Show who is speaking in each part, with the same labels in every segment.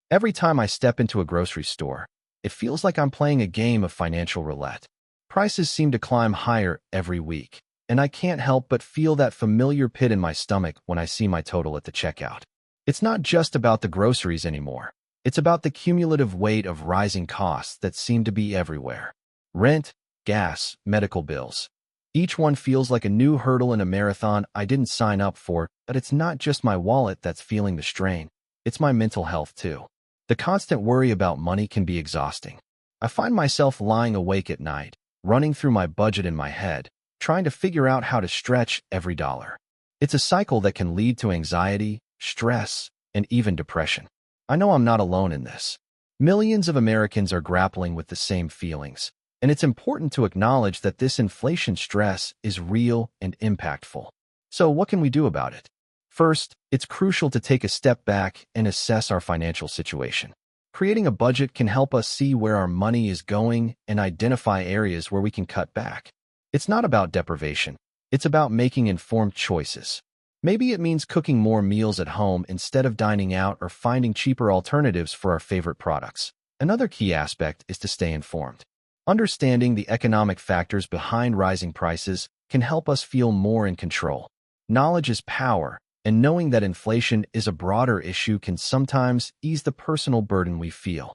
Speaker 1: Every time I step into a grocery store, it feels like I'm playing a game of financial roulette. Prices seem to climb higher every week, and I can't help but feel that familiar pit in my stomach when I see my total at the checkout. It's not just about the groceries anymore. It's about the cumulative weight of rising costs that seem to be everywhere. Rent, gas, medical bills. Each one feels like a new hurdle in a marathon I didn't sign up for, but it's not just my wallet that's feeling the strain. It's my mental health too. The constant worry about money can be exhausting. I find myself lying awake at night, running through my budget in my head, trying to figure out how to stretch every dollar. It's a cycle that can lead to anxiety, stress, and even depression. I know I'm not alone in this. Millions of Americans are grappling with the same feelings, and it's important to acknowledge that this inflation stress is real and impactful. So what can we do about it? First, it's crucial to take a step back and assess our financial situation. Creating a budget can help us see where our money is going and identify areas where we can cut back. It's not about deprivation. It's about making informed choices. Maybe it means cooking more meals at home instead of dining out or finding cheaper alternatives for our favorite products. Another key aspect is to stay informed. Understanding the economic factors behind rising prices can help us feel more in control. Knowledge is power, and knowing that inflation is a broader issue can sometimes ease the personal burden we feel.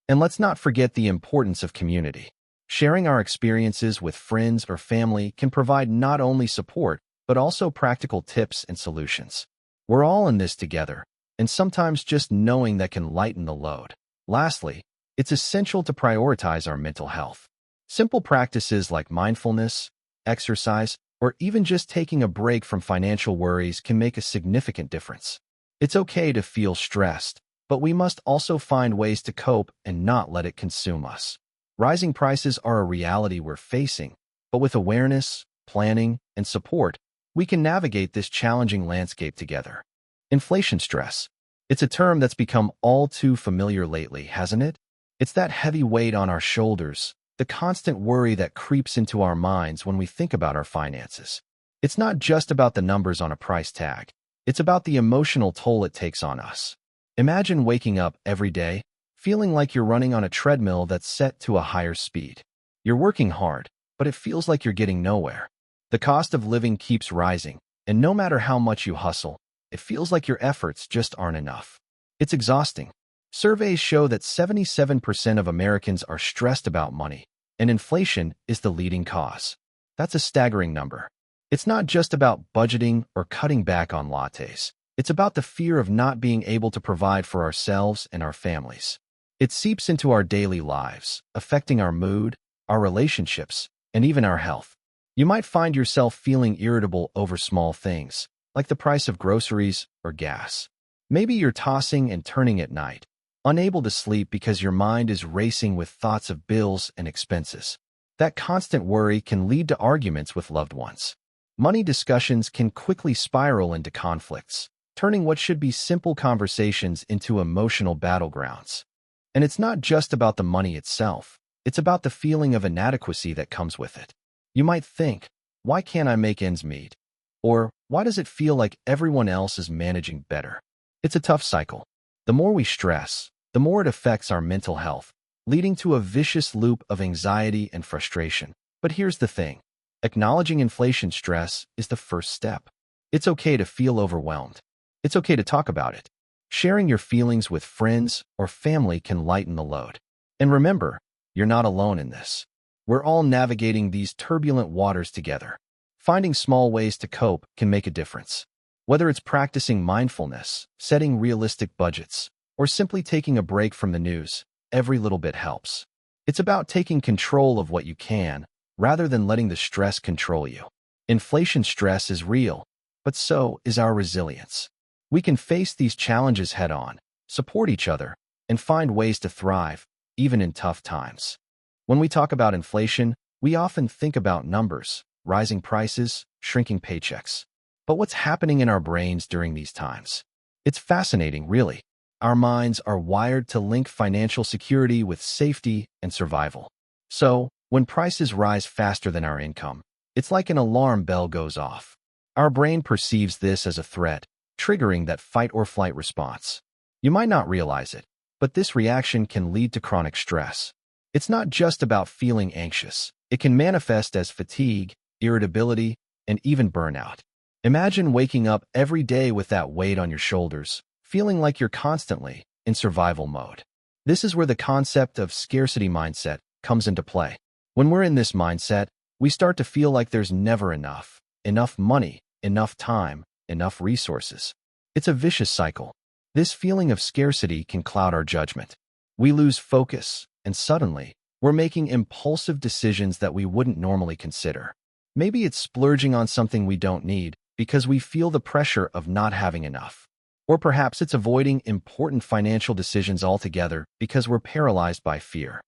Speaker 1: And let's not forget the importance of community. Sharing our experiences with friends or family can provide not only support, but also practical tips and solutions. We're all in this together, and sometimes just knowing that can lighten the load. Lastly, it's essential to prioritize our mental health. Simple practices like mindfulness, exercise, or even just taking a break from financial worries can make a significant difference. It's okay to feel stressed, but we must also find ways to cope and not let it consume us. Rising prices are a reality we're facing, but with awareness, planning, and support, we can navigate this challenging landscape together. Inflation stress. It's a term that's become all too familiar lately, hasn't it? It's that heavy weight on our shoulders, the constant worry that creeps into our minds when we think about our finances. It's not just about the numbers on a price tag. It's about the emotional toll it takes on us. Imagine waking up every day, feeling like you're running on a treadmill that's set to a higher speed. You're working hard, but it feels like you're getting nowhere. The cost of living keeps rising, and no matter how much you hustle, it feels like your efforts just aren't enough. It's exhausting. Surveys show that 77% of Americans are stressed about money, and inflation is the leading cause. That's a staggering number. It's not just about budgeting or cutting back on lattes. It's about the fear of not being able to provide for ourselves and our families. It seeps into our daily lives, affecting our mood, our relationships, and even our health. You might find yourself feeling irritable over small things, like the price of groceries or gas. Maybe you're tossing and turning at night, unable to sleep because your mind is racing with thoughts of bills and expenses. That constant worry can lead to arguments with loved ones. Money discussions can quickly spiral into conflicts, turning what should be simple conversations into emotional battlegrounds. And it's not just about the money itself. It's about the feeling of inadequacy that comes with it. You might think, why can't I make ends meet? Or, why does it feel like everyone else is managing better? It's a tough cycle. The more we stress, the more it affects our mental health, leading to a vicious loop of anxiety and frustration. But here's the thing. Acknowledging inflation stress is the first step. It's okay to feel overwhelmed. It's okay to talk about it. Sharing your feelings with friends or family can lighten the load. And remember, you're not alone in this. We're all navigating these turbulent waters together. Finding small ways to cope can make a difference. Whether it's practicing mindfulness, setting realistic budgets, or simply taking a break from the news, every little bit helps. It's about taking control of what you can, rather than letting the stress control you. Inflation stress is real, but so is our resilience. We can face these challenges head-on, support each other, and find ways to thrive, even in tough times. When we talk about inflation, we often think about numbers, rising prices, shrinking paychecks. But what's happening in our brains during these times? It's fascinating, really. Our minds are wired to link financial security with safety and survival. So, when prices rise faster than our income, it's like an alarm bell goes off. Our brain perceives this as a threat, triggering that fight-or-flight response. You might not realize it, but this reaction can lead to chronic stress. It's not just about feeling anxious. It can manifest as fatigue, irritability, and even burnout. Imagine waking up every day with that weight on your shoulders, feeling like you're constantly in survival mode. This is where the concept of scarcity mindset comes into play. When we're in this mindset, we start to feel like there's never enough money, enough time, enough resources. It's a vicious cycle. This feeling of scarcity can cloud our judgment. We lose focus, and suddenly, we're making impulsive decisions that we wouldn't normally consider. Maybe it's splurging on something we don't need because we feel the pressure of not having enough. Or perhaps it's avoiding important financial decisions altogether because we're paralyzed by fear.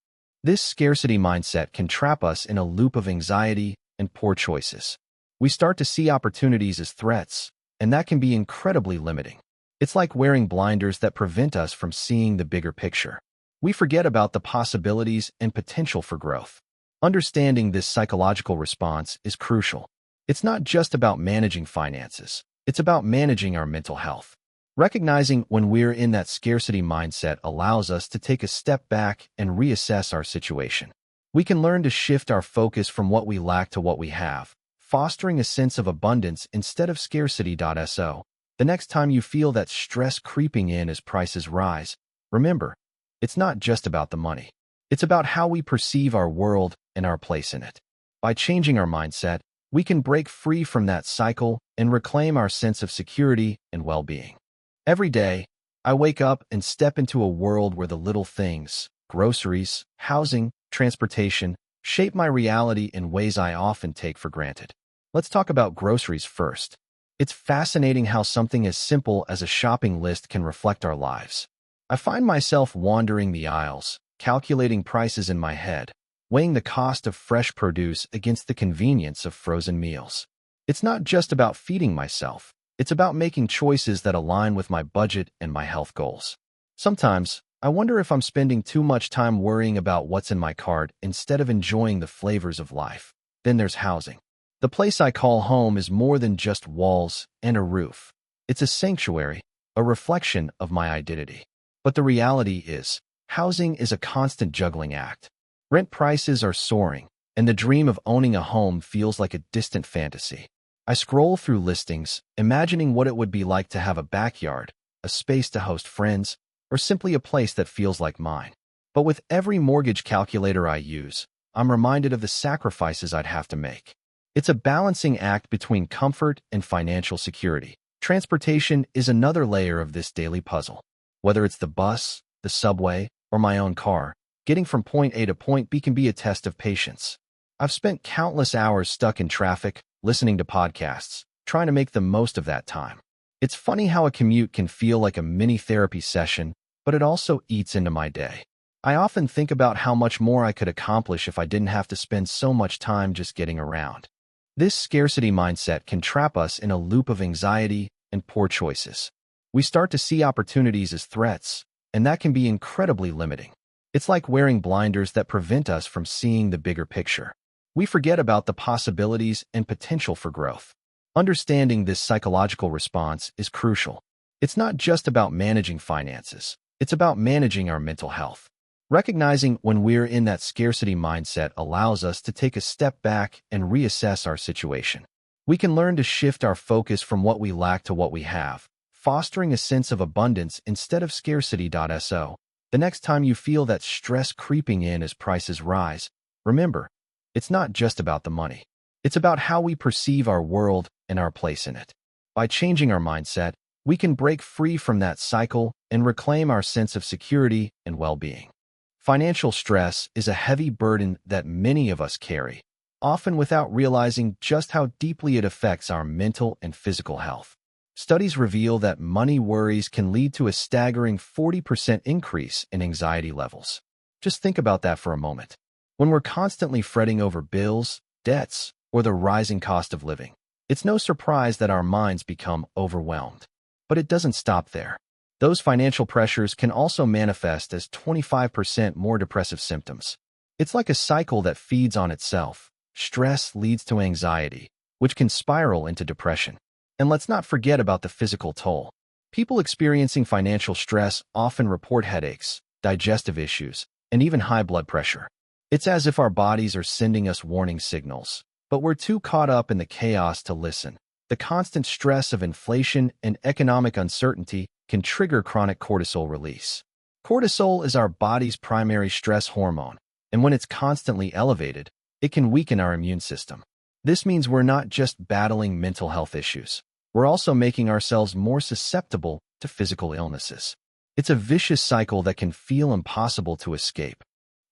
Speaker 1: This scarcity mindset can trap us in a loop of anxiety and poor choices. We start to see opportunities as threats, and that can be incredibly limiting. It's like wearing blinders that prevent us from seeing the bigger picture. We forget about the possibilities and potential for growth. Understanding this psychological response is crucial. It's not just about managing finances. It's about managing our mental health. Recognizing when we're in that scarcity mindset allows us to take a step back and reassess our situation. We can learn to shift our focus from what we lack to what we have, fostering a sense of abundance instead of scarcity. So, the next time you feel that stress creeping in as prices rise, remember, it's not just about the money. It's about how we perceive our world and our place in it. By changing our mindset, we can break free from that cycle and reclaim our sense of security and well-being. Every day, I wake up and step into a world where the little things, groceries, housing, transportation, shape my reality in ways I often take for granted. Let's talk about groceries first. It's fascinating how something as simple as a shopping list can reflect our lives. I find myself wandering the aisles, calculating prices in my head, weighing the cost of fresh produce against the convenience of frozen meals. It's not just about feeding myself. It's about making choices that align with my budget and my health goals. Sometimes, I wonder if I'm spending too much time worrying about what's in my cart instead of enjoying the flavors of life. Then there's housing. The place I call home is more than just walls and a roof. It's a sanctuary, a reflection of my identity. But the reality is, housing is a constant juggling act. Rent prices are soaring, and the dream of owning a home feels like a distant fantasy. I scroll through listings, imagining what it would be like to have a backyard, a space to host friends, or simply a place that feels like mine. But with every mortgage calculator I use, I'm reminded of the sacrifices I'd have to make. It's a balancing act between comfort and financial security. Transportation is another layer of this daily puzzle. Whether it's the bus, the subway, or my own car, getting from point A to point B can be a test of patience. I've spent countless hours stuck in traffic, listening to podcasts, trying to make the most of that time. It's funny how a commute can feel like a mini therapy session, but it also eats into my day. I often think about how much more I could accomplish if I didn't have to spend so much time just getting around. This scarcity mindset can trap us in a loop of anxiety and poor choices. We start to see opportunities as threats, and that can be incredibly limiting. It's like wearing blinders that prevent us from seeing the bigger picture. We forget about the possibilities and potential for growth. Understanding this psychological response is crucial. It's not just about managing finances. It's about managing our mental health. Recognizing when we're in that scarcity mindset allows us to take a step back and reassess our situation. We can learn to shift our focus from what we lack to what we have, fostering a sense of abundance instead of scarcity. So, the next time you feel that stress creeping in as prices rise, remember, it's not just about the money. It's about how we perceive our world and our place in it. By changing our mindset, we can break free from that cycle and reclaim our sense of security and well-being. Financial stress is a heavy burden that many of us carry, often without realizing just how deeply it affects our mental and physical health. Studies reveal that money worries can lead to a staggering 40% increase in anxiety levels. Just think about that for a moment. When we're constantly fretting over bills, debts, or the rising cost of living, it's no surprise that our minds become overwhelmed. But it doesn't stop there. Those financial pressures can also manifest as 25% more depressive symptoms. It's like a cycle that feeds on itself. Stress leads to anxiety, which can spiral into depression. And let's not forget about the physical toll. People experiencing financial stress often report headaches, digestive issues, and even high blood pressure. It's as if our bodies are sending us warning signals, but we're too caught up in the chaos to listen. The constant stress of inflation and economic uncertainty can trigger chronic cortisol release. Cortisol is our body's primary stress hormone, and when it's constantly elevated, it can weaken our immune system. This means we're not just battling mental health issues. We're also making ourselves more susceptible to physical illnesses. It's a vicious cycle that can feel impossible to escape,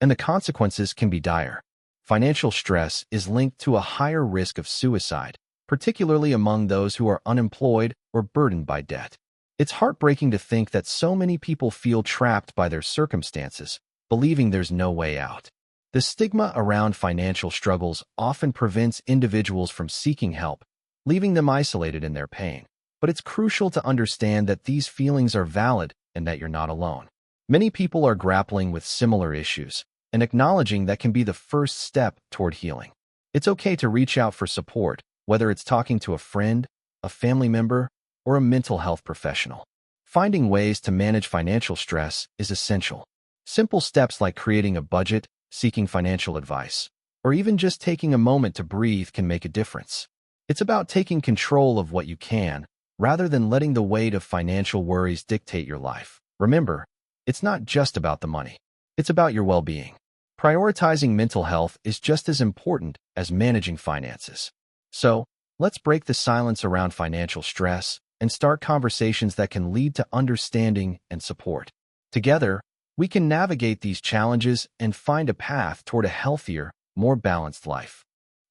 Speaker 1: and the consequences can be dire. Financial stress is linked to a higher risk of suicide, particularly among those who are unemployed or burdened by debt. It's heartbreaking to think that so many people feel trapped by their circumstances, believing there's no way out. The stigma around financial struggles often prevents individuals from seeking help, leaving them isolated in their pain. But it's crucial to understand that these feelings are valid and that you're not alone. Many people are grappling with similar issues, and acknowledging that can be the first step toward healing. It's okay to reach out for support, whether it's talking to a friend, a family member, or a mental health professional. Finding ways to manage financial stress is essential. Simple steps like creating a budget, seeking financial advice, or even just taking a moment to breathe can make a difference. It's about taking control of what you can, rather than letting the weight of financial worries dictate your life. Remember, it's not just about the money. It's about your well-being. Prioritizing mental health is just as important as managing finances. So, let's break the silence around financial stress and start conversations that can lead to understanding and support. Together, we can navigate these challenges and find a path toward a healthier, more balanced life.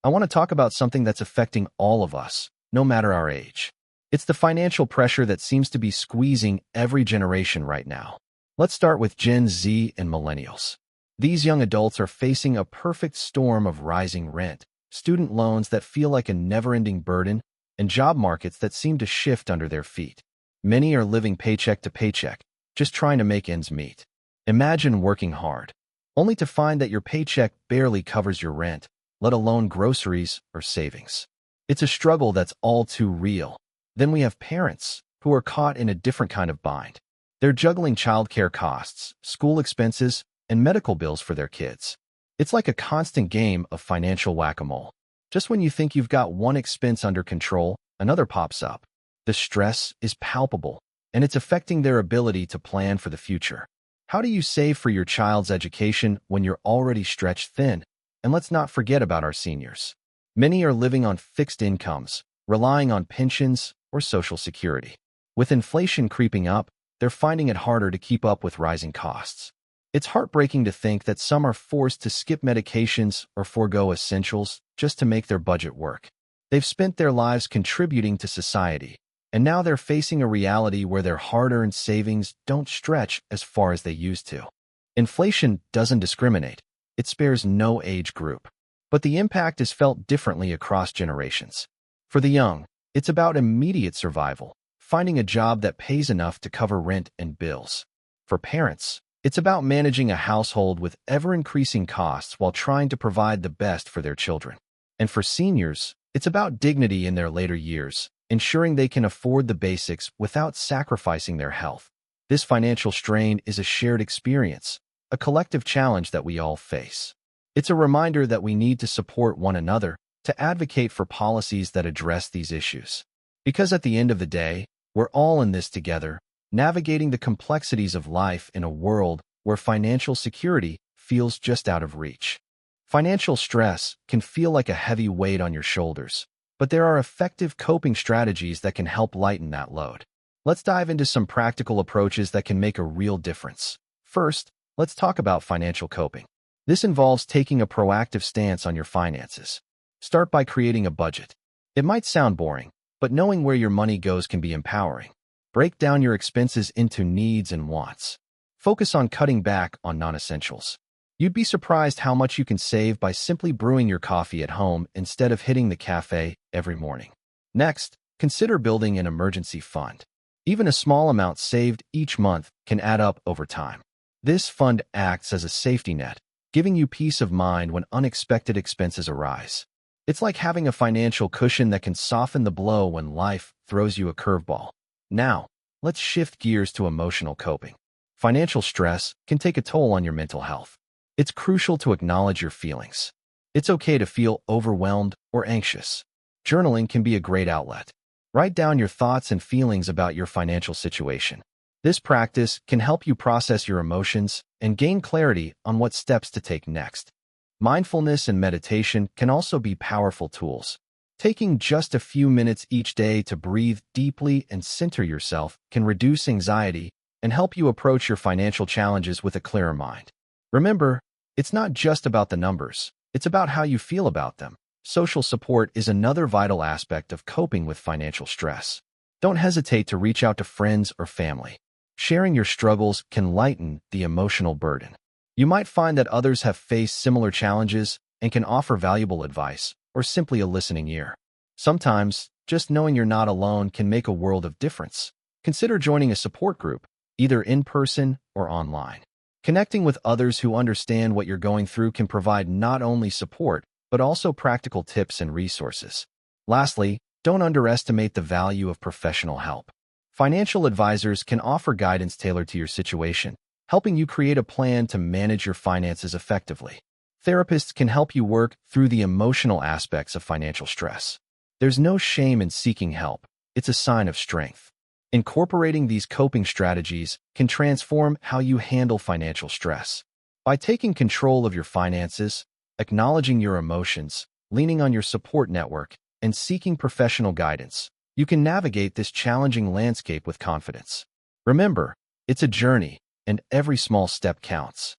Speaker 1: I want to talk about something that's affecting all of us, no matter our age. It's the financial pressure that seems to be squeezing every generation right now. Let's start with Gen Z and millennials. These young adults are facing a perfect storm of rising rent, student loans that feel like a never-ending burden, and job markets that seem to shift under their feet. Many are living paycheck to paycheck, just trying to make ends meet. Imagine working hard, only to find that your paycheck barely covers your rent, let alone groceries or savings. It's a struggle that's all too real. Then we have parents who are caught in a different kind of bind. They're juggling childcare costs, school expenses, and medical bills for their kids. It's like a constant game of financial whack-a-mole. Just when you think you've got one expense under control, another pops up. The stress is palpable, and it's affecting their ability to plan for the future. How do you save for your child's education when you're already stretched thin? And let's not forget about our seniors. Many are living on fixed incomes, relying on pensions or Social Security. With inflation creeping up, they're finding it harder to keep up with rising costs. It's heartbreaking to think that some are forced to skip medications or forego essentials just to make their budget work. They've spent their lives contributing to society, and now they're facing a reality where their hard-earned savings don't stretch as far as they used to. Inflation doesn't discriminate. It spares no age group. But the impact is felt differently across generations. For the young, it's about immediate survival, finding a job that pays enough to cover rent and bills. For parents, it's about managing a household with ever-increasing costs while trying to provide the best for their children. And for seniors, it's about dignity in their later years, ensuring they can afford the basics without sacrificing their health. This financial strain is a shared experience, a collective challenge that we all face. It's a reminder that we need to support one another, to advocate for policies that address these issues. Because at the end of the day, we're all in this together, navigating the complexities of life in a world where financial security feels just out of reach. Financial stress can feel like a heavy weight on your shoulders, but there are effective coping strategies that can help lighten that load. Let's dive into some practical approaches that can make a real difference. First, let's talk about financial coping. This involves taking a proactive stance on your finances. Start by creating a budget. It might sound boring, but knowing where your money goes can be empowering. Break down your expenses into needs and wants. Focus on cutting back on non-essentials. You'd be surprised how much you can save by simply brewing your coffee at home instead of hitting the cafe every morning. Next, consider building an emergency fund. Even a small amount saved each month can add up over time. This fund acts as a safety net, giving you peace of mind when unexpected expenses arise. It's like having a financial cushion that can soften the blow when life throws you a curveball. Now, let's shift gears to emotional coping. Financial stress can take a toll on your mental health. It's crucial to acknowledge your feelings. It's okay to feel overwhelmed or anxious. Journaling can be a great outlet. Write down your thoughts and feelings about your financial situation. This practice can help you process your emotions and gain clarity on what steps to take next. Mindfulness and meditation can also be powerful tools. Taking just a few minutes each day to breathe deeply and center yourself can reduce anxiety and help you approach your financial challenges with a clearer mind. Remember, it's not just about the numbers, it's about how you feel about them. Social support is another vital aspect of coping with financial stress. Don't hesitate to reach out to friends or family. Sharing your struggles can lighten the emotional burden. You might find that others have faced similar challenges and can offer valuable advice or simply a listening ear. Sometimes, just knowing you're not alone can make a world of difference. Consider joining a support group, either in person or online. Connecting with others who understand what you're going through can provide not only support, but also practical tips and resources. Lastly, don't underestimate the value of professional help. Financial advisors can offer guidance tailored to your situation, helping you create a plan to manage your finances effectively. Therapists can help you work through the emotional aspects of financial stress. There's no shame in seeking help. It's a sign of strength. Incorporating these coping strategies can transform how you handle financial stress. By taking control of your finances, acknowledging your emotions, leaning on your support network, and seeking professional guidance, you can navigate this challenging landscape with confidence. Remember, it's a journey, and every small step counts.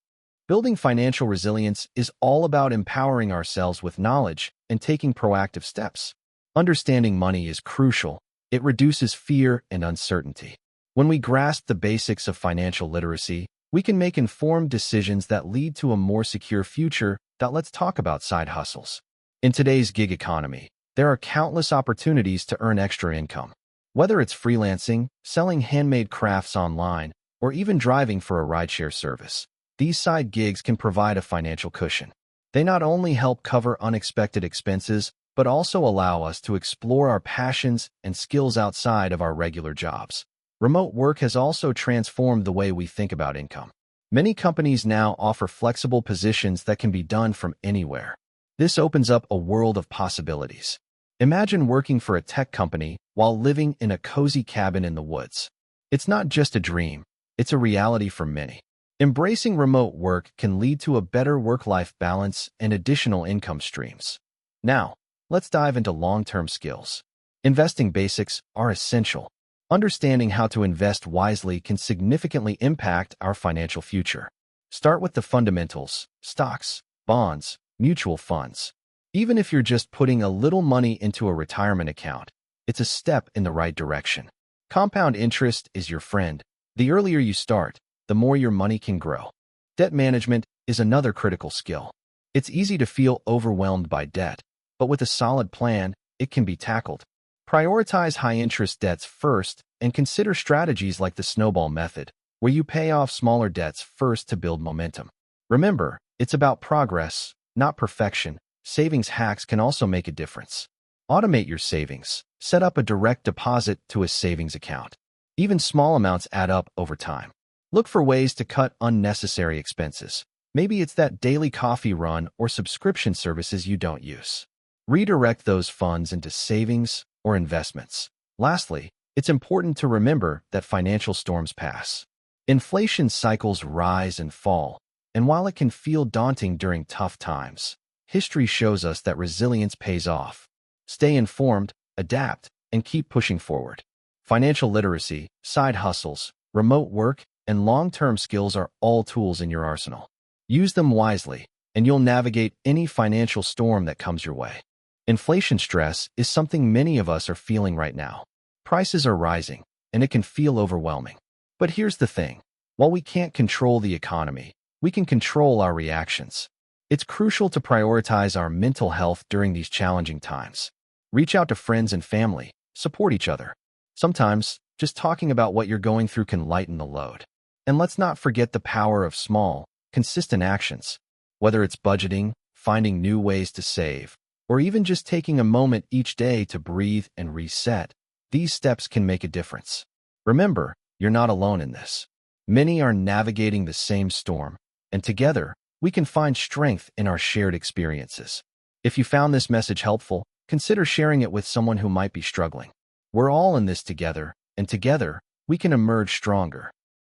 Speaker 1: Building financial resilience is all about empowering ourselves with knowledge and taking proactive steps. Understanding money is crucial. It reduces fear and uncertainty. When we grasp the basics of financial literacy, we can make informed decisions that lead to a more secure future. Let's talk about side hustles. In today's gig economy, there are countless opportunities to earn extra income. Whether it's freelancing, selling handmade crafts online, or even driving for a rideshare service, these side gigs can provide a financial cushion. They not only help cover unexpected expenses, but also allow us to explore our passions and skills outside of our regular jobs. Remote work has also transformed the way we think about income. Many companies now offer flexible positions that can be done from anywhere. This opens up a world of possibilities. Imagine working for a tech company while living in a cozy cabin in the woods. It's not just a dream, it's a reality for many. Embracing remote work can lead to a better work-life balance and additional income streams. Now, let's dive into long-term skills. Investing basics are essential. Understanding how to invest wisely can significantly impact our financial future. Start with the fundamentals: stocks, bonds, mutual funds. Even if you're just putting a little money into a retirement account, it's a step in the right direction. Compound interest is your friend. The earlier you start, the more your money can grow. Debt management is another critical skill. It's easy to feel overwhelmed by debt, but with a solid plan, it can be tackled. Prioritize high-interest debts first and consider strategies like the snowball method, where you pay off smaller debts first to build momentum. Remember, it's about progress, not perfection. Savings hacks can also make a difference. Automate your savings. Set up a direct deposit to a savings account. Even small amounts add up over time. Look for ways to cut unnecessary expenses. Maybe it's that daily coffee run or subscription services you don't use. Redirect those funds into savings or investments. Lastly, it's important to remember that financial storms pass. Inflation cycles rise and fall, and while it can feel daunting during tough times, history shows us that resilience pays off. Stay informed, adapt, and keep pushing forward. Financial literacy, side hustles, remote work, and long-term skills are all tools in your arsenal. Use them wisely, and you'll navigate any financial storm that comes your way. Inflation stress is something many of us are feeling right now. Prices are rising, and it can feel overwhelming. But here's the thing. While we can't control the economy, we can control our reactions. It's crucial to prioritize our mental health during these challenging times. Reach out to friends and family. Support each other. Sometimes, just talking about what you're going through can lighten the load. And let's not forget the power of small, consistent actions. Whether it's budgeting, finding new ways to save, or even just taking a moment each day to breathe and reset, these steps can make a difference. Remember, you're not alone in this. Many are navigating the same storm, and together, we can find strength in our shared experiences. If you found this message helpful, consider sharing it with someone who might be struggling. We're all in this together, and together, we can emerge stronger.